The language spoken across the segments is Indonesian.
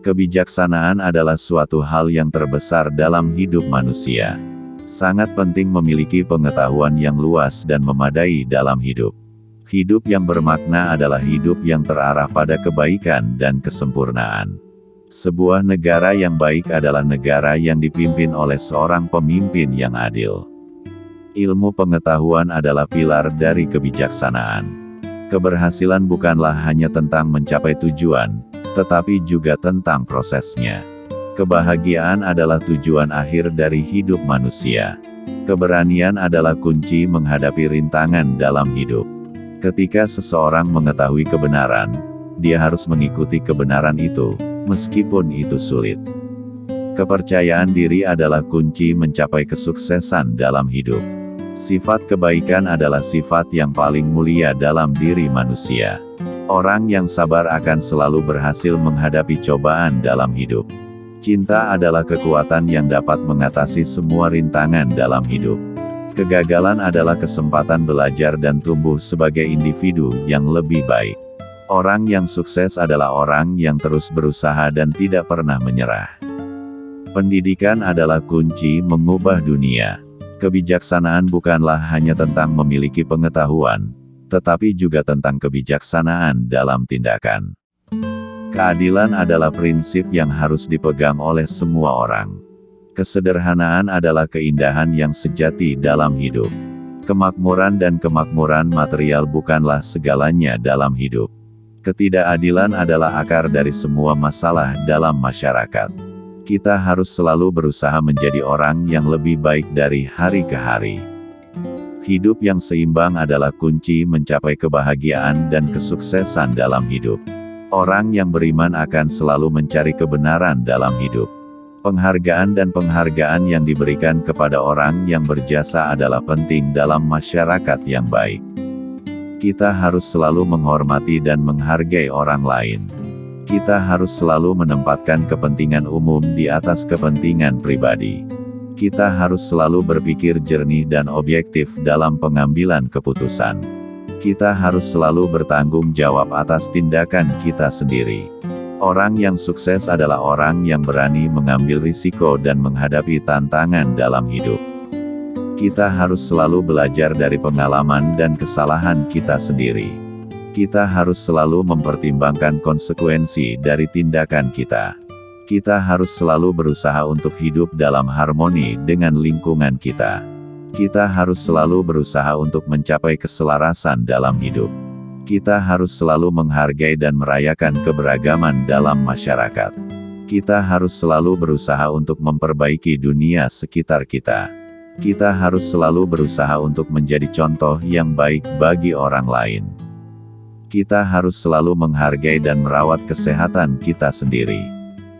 Kebijaksanaan adalah suatu hal yang terbesar dalam hidup manusia. Sangat penting memiliki pengetahuan yang luas dan memadai dalam hidup. Hidup yang bermakna adalah hidup yang terarah pada kebaikan dan kesempurnaan. Sebuah negara yang baik adalah negara yang dipimpin oleh seorang pemimpin yang adil. Ilmu pengetahuan adalah pilar dari kebijaksanaan. Keberhasilan bukanlah hanya tentang mencapai tujuan, tetapi juga tentang prosesnya. Kebahagiaan adalah tujuan akhir dari hidup manusia. Keberanian adalah kunci menghadapi rintangan dalam hidup. Ketika seseorang mengetahui kebenaran, dia harus mengikuti kebenaran itu, meskipun itu sulit. Kepercayaan diri adalah kunci mencapai kesuksesan dalam hidup. Sifat kebaikan adalah sifat yang paling mulia dalam diri manusia. Orang yang sabar akan selalu berhasil menghadapi cobaan dalam hidup. Cinta adalah kekuatan yang dapat mengatasi semua rintangan dalam hidup. Kegagalan adalah kesempatan belajar dan tumbuh sebagai individu yang lebih baik. Orang yang sukses adalah orang yang terus berusaha dan tidak pernah menyerah. Pendidikan adalah kunci mengubah dunia. Kebijaksanaan bukanlah hanya tentang memiliki pengetahuan, tetapi juga tentang kebijaksanaan dalam tindakan. Keadilan adalah prinsip yang harus dipegang oleh semua orang. Kesederhanaan adalah keindahan yang sejati dalam hidup. Kemakmuran dan kemakmuran material bukanlah segalanya dalam hidup. Ketidakadilan adalah akar dari semua masalah dalam masyarakat. Kita harus selalu berusaha menjadi orang yang lebih baik dari hari ke hari. Hidup yang seimbang adalah kunci mencapai kebahagiaan dan kesuksesan dalam hidup. Orang yang beriman akan selalu mencari kebenaran dalam hidup. Penghargaan dan penghargaan yang diberikan kepada orang yang berjasa adalah penting dalam masyarakat yang baik. Kita harus selalu menghormati dan menghargai orang lain. Kita harus selalu menempatkan kepentingan umum di atas kepentingan pribadi. Kita harus selalu berpikir jernih dan objektif dalam pengambilan keputusan. Kita harus selalu bertanggung jawab atas tindakan kita sendiri. Orang yang sukses adalah orang yang berani mengambil risiko dan menghadapi tantangan dalam hidup. Kita harus selalu belajar dari pengalaman dan kesalahan kita sendiri. Kita harus selalu mempertimbangkan konsekuensi dari tindakan kita. Kita harus selalu berusaha untuk hidup dalam harmoni dengan lingkungan kita. Kita harus selalu berusaha untuk mencapai keselarasan dalam hidup. Kita harus selalu menghargai dan merayakan keberagaman dalam masyarakat. Kita harus selalu berusaha untuk memperbaiki dunia sekitar kita. Kita harus selalu berusaha untuk menjadi contoh yang baik bagi orang lain. Kita harus selalu menghargai dan merawat kesehatan kita sendiri.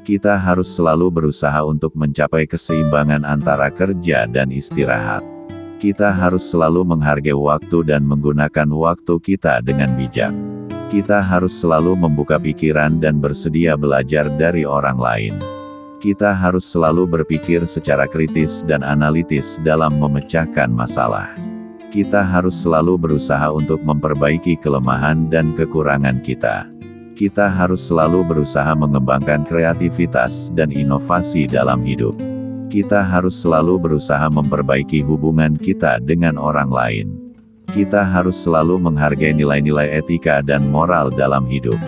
Kita harus selalu berusaha untuk mencapai keseimbangan antara kerja dan istirahat. Kita harus selalu menghargai waktu dan menggunakan waktu kita dengan bijak. Kita harus selalu membuka pikiran dan bersedia belajar dari orang lain. Kita harus selalu berpikir secara kritis dan analitis dalam memecahkan masalah. Kita harus selalu berusaha untuk memperbaiki kelemahan dan kekurangan kita. Kita harus selalu berusaha mengembangkan kreativitas dan inovasi dalam hidup. Kita harus selalu berusaha memperbaiki hubungan kita dengan orang lain. Kita harus selalu menghargai nilai-nilai etika dan moral dalam hidup.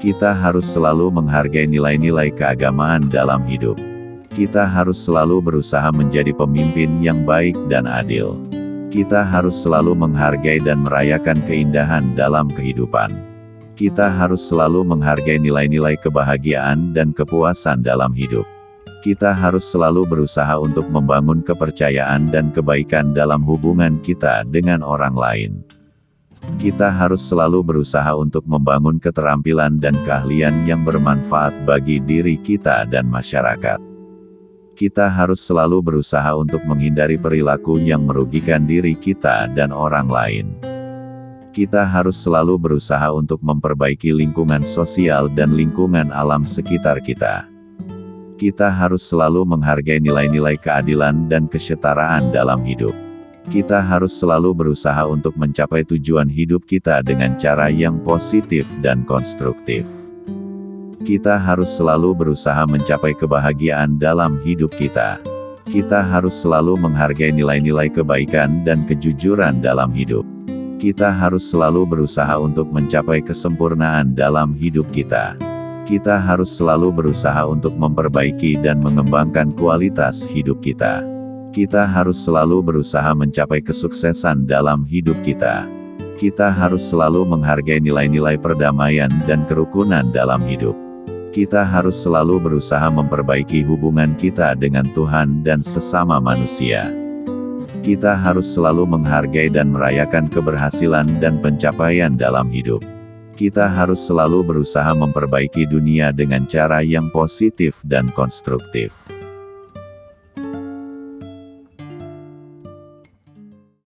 Kita harus selalu menghargai nilai-nilai keagamaan dalam hidup. Kita harus selalu berusaha menjadi pemimpin yang baik dan adil. Kita harus selalu menghargai dan merayakan keindahan dalam kehidupan. Kita harus selalu menghargai nilai-nilai kebahagiaan dan kepuasan dalam hidup. Kita harus selalu berusaha untuk membangun kepercayaan dan kebaikan dalam hubungan kita dengan orang lain. Kita harus selalu berusaha untuk membangun keterampilan dan keahlian yang bermanfaat bagi diri kita dan masyarakat. Kita harus selalu berusaha untuk menghindari perilaku yang merugikan diri kita dan orang lain. Kita harus selalu berusaha untuk memperbaiki lingkungan sosial dan lingkungan alam sekitar kita. Kita harus selalu menghargai nilai-nilai keadilan dan kesetaraan dalam hidup. Kita harus selalu berusaha untuk mencapai tujuan hidup kita dengan cara yang positif dan konstruktif. Kita harus selalu berusaha mencapai kebahagiaan dalam hidup kita. Kita harus selalu menghargai nilai-nilai kebaikan dan kejujuran dalam hidup. Kita harus selalu berusaha untuk mencapai kesempurnaan dalam hidup kita. Kita harus selalu berusaha untuk memperbaiki dan mengembangkan kualitas hidup kita. Kita harus selalu berusaha mencapai kesuksesan dalam hidup kita. Kita harus selalu menghargai nilai-nilai perdamaian dan kerukunan dalam hidup. Kita harus selalu berusaha memperbaiki hubungan kita dengan Tuhan dan sesama manusia. Kita harus selalu menghargai dan merayakan keberhasilan dan pencapaian dalam hidup. Kita harus selalu berusaha memperbaiki dunia dengan cara yang positif dan konstruktif.